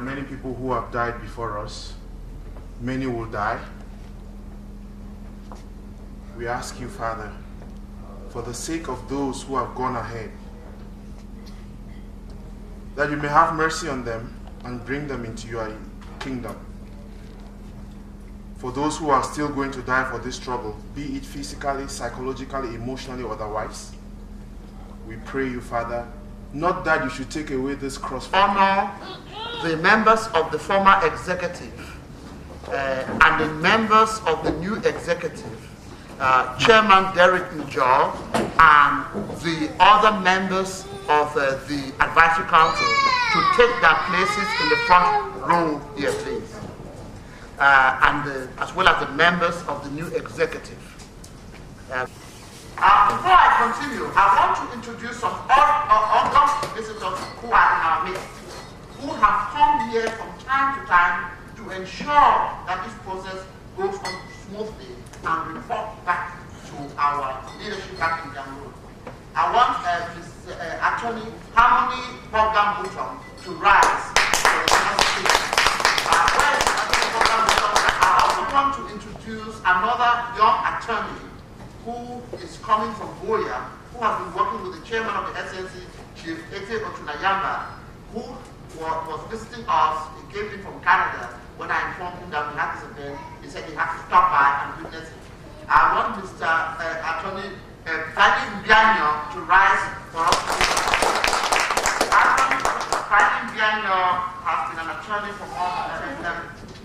are many people who have died before us. Many will die. We ask you, Father, for the sake of those who have gone ahead, that you may have mercy on them and bring them into your kingdom. For those who are still going to die for this struggle, be it physically, psychologically, emotionally, or otherwise, we pray you, Father, not that you should take away this cross. Honor the members of the former executive and the members of the new executive, Chairman Derek Njor and the other members of the advisory council to take their places in the front row here, please. As well as the members of the new executive. Before I continue, I want to introduce some august visitors who are in our midst, who have come here from time to time to ensure that this process goes on smoothly and report back to our leadership back in Cameroon. I want Attorney Harmony Bogdan Button to rise for the next speech. I also want to introduce another young attorney who is coming from Boya, who has been working with the chairman of the SCNC, Chief Ete Otunayamba, who was visiting us. He came in from Canada. When I informed him that we had this event, he said he had to stop by and witness it. I want Mr. Attorney Fadi Mbianyo to rise for us. Fadi Mbianyo has been an attorney for all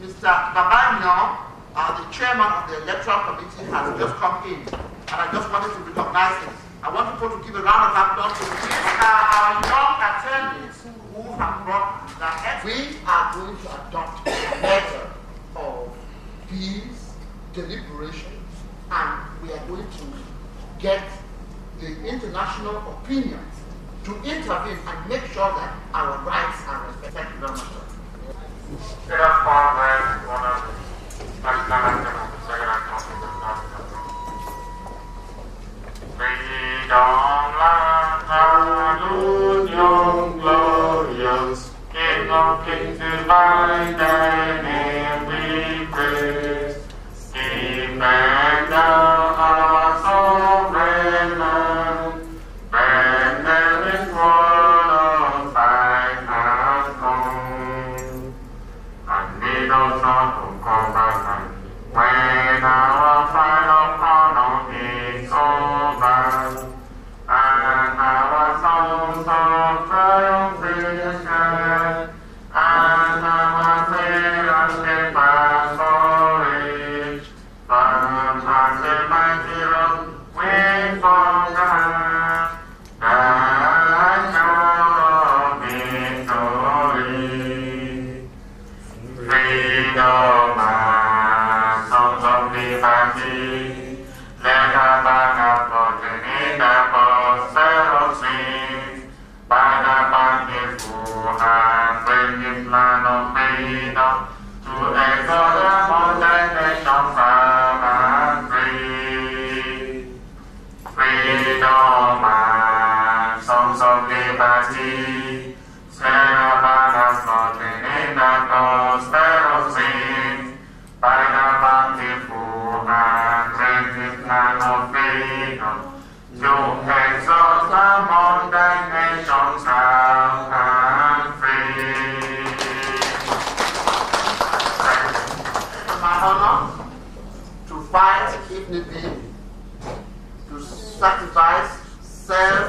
Mr. Babanyo, the chairman of the electoral committee, has just come in, and I just wanted to recognize him. I want people to give a round of applause to these our young attorneys who have brought that. We are going to adopt a method of peace, deliberation, and we are going to get the international opinions to intervene and make sure that our rights are respected. Thank you very much, sir. Let us pause and honor the national anthem of the Second Act of the Freedom land, hallelujah, glorious, King of kings, divine, thy name we praise. Defender of our sovereign land, when there is war of fight has come, and lead us not to combat when our fight of honor is over, and our songs of triumph is shed, and our prayers may pass for each, but as a mighty rock we forget, that show of victory. Freedom and songs of liberty, let our banner floating in the prosperous sea, by the bountiful hand bringing land of freedom, to exalt among the nations proud and free. Freedom and songs of liberty, set our banners floating in the prosperous sea, by the bountiful and bringing land of freedom, to exalt among the nations proud and free. It's my honor to fight if need be, to sacrifice, serve,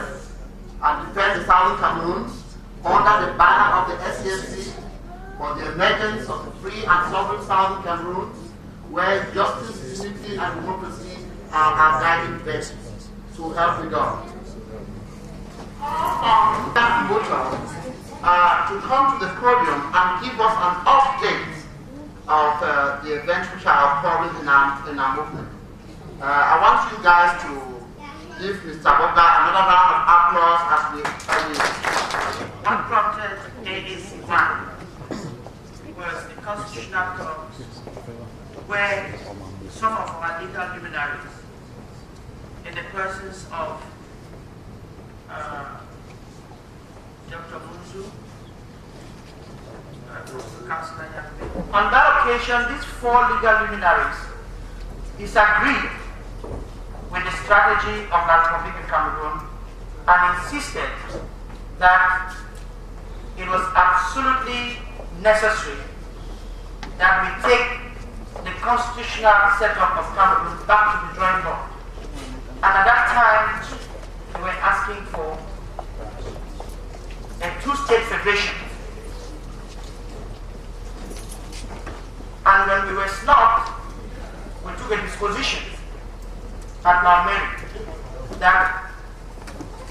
and defend the Southern Cameroons under the banner of the SCNC for the emergence of the free and sovereign Southern Cameroons, where justice, unity, and democracy are our guiding best. So help me God. To come to the podium and give us an update of the events which are occurring in our movement. I want you guys to give Mr. Boga another round of applause as we What prompted AAC1 was the constitutional talks where some of our legal luminaries, in the persons of Dr. Munzu, Councillor Yagbe. On that occasion, these four legal luminaries disagreed with the strategy of the Republic of Cameroon and insisted that it was absolutely necessary that we take the constitutional setup of Cameroon back to the drawing board. And at that time, we were asking for a two-state federation. And when we were snubbed, we took a disposition at Malmeri that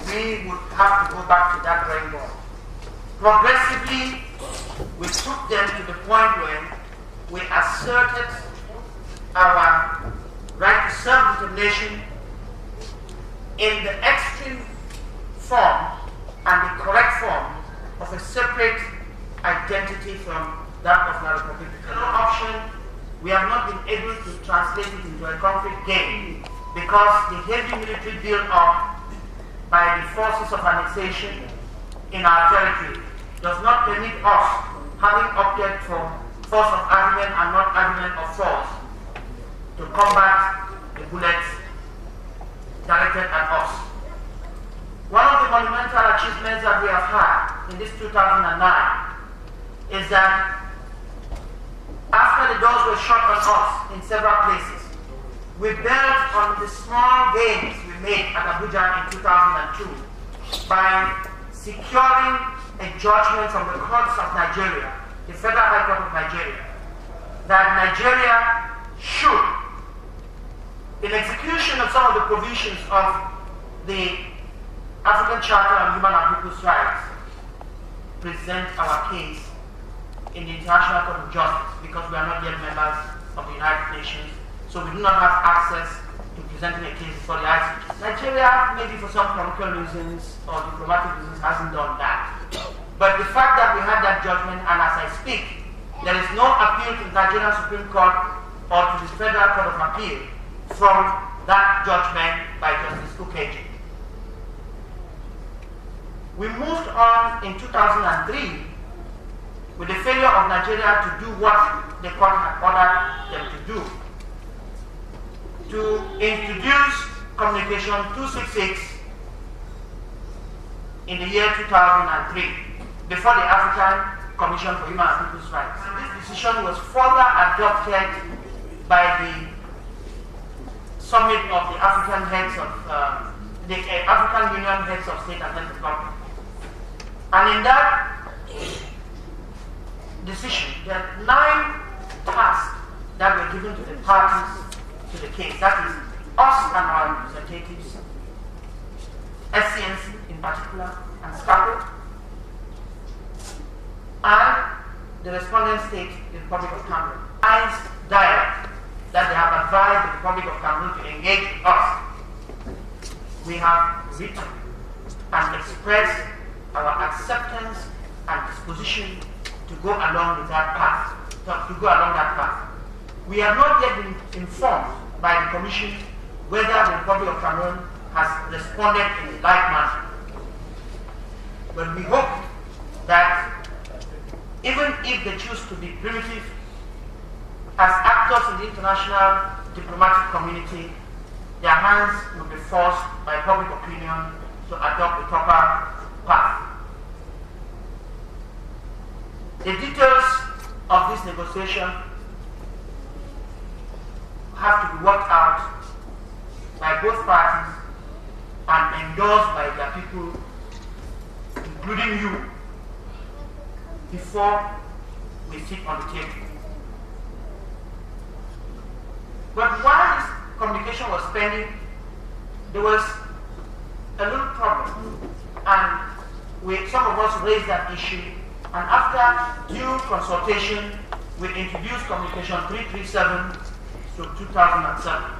we would have to go back to that drawing board. Progressively, we took them to the point where we asserted our right to self-determination in the extreme form and the correct form of a separate identity from that of the Republic. No option, we have not been able to translate it into a concrete game because the heavy military build-up by the forces of annexation in our territory does not permit us, having opted for force of argument and not argument of force, to combat the bullets directed at us. One of the monumental achievements that we have had in this 2009 is that after the doors were shut on us in several places, we built on the small gains we made at Abuja in 2002 by securing a judgment from the courts of Nigeria, the Federal High Court of Nigeria, that Nigeria should, in execution of some of the provisions of the African Charter on Human and People's Rights, present our case in the International Court of Justice because we are not yet members of the United Nations, so we do not have access to presenting a case before the ICJ. Nigeria, maybe for some political reasons or diplomatic reasons, hasn't done that. But the fact that we had that judgment, and as I speak, there is no appeal to the Nigerian Supreme Court or to the Federal Court of Appeal from that judgment by Justice Ukeji. We moved on in 2003 with the failure of Nigeria to do what the court had ordered them to do, to introduce Communication 266 in the year 2003 before the African Commission for Human and People's Rights. And this decision was further adopted by the summit of the African heads of the African Union heads of state and heads of government. And in that decision, there are 9 tasks that were given to the parties to the case. That is, us and our representatives, SCNC in particular, and SCAPO, and the respondent state, the Republic of Cameroon. Dialogue that they have advised the Republic of Cameroon to engage with us. We have written and expressed our acceptance and disposition to go along with that path, We have not yet been informed by the Commission whether the Republic of Cameroon has responded in the like manner. But we hope that even if they choose to be primitive, as actors in the international diplomatic community, their hands will be forced by public opinion to adopt the proper path. The details of this negotiation have to be worked out by both parties and endorsed by their people, including you, before we sit on the table. But while this communication was pending, there was a little problem, and some of us raised that issue, and after due consultation, we introduced Communication 337 to 2007.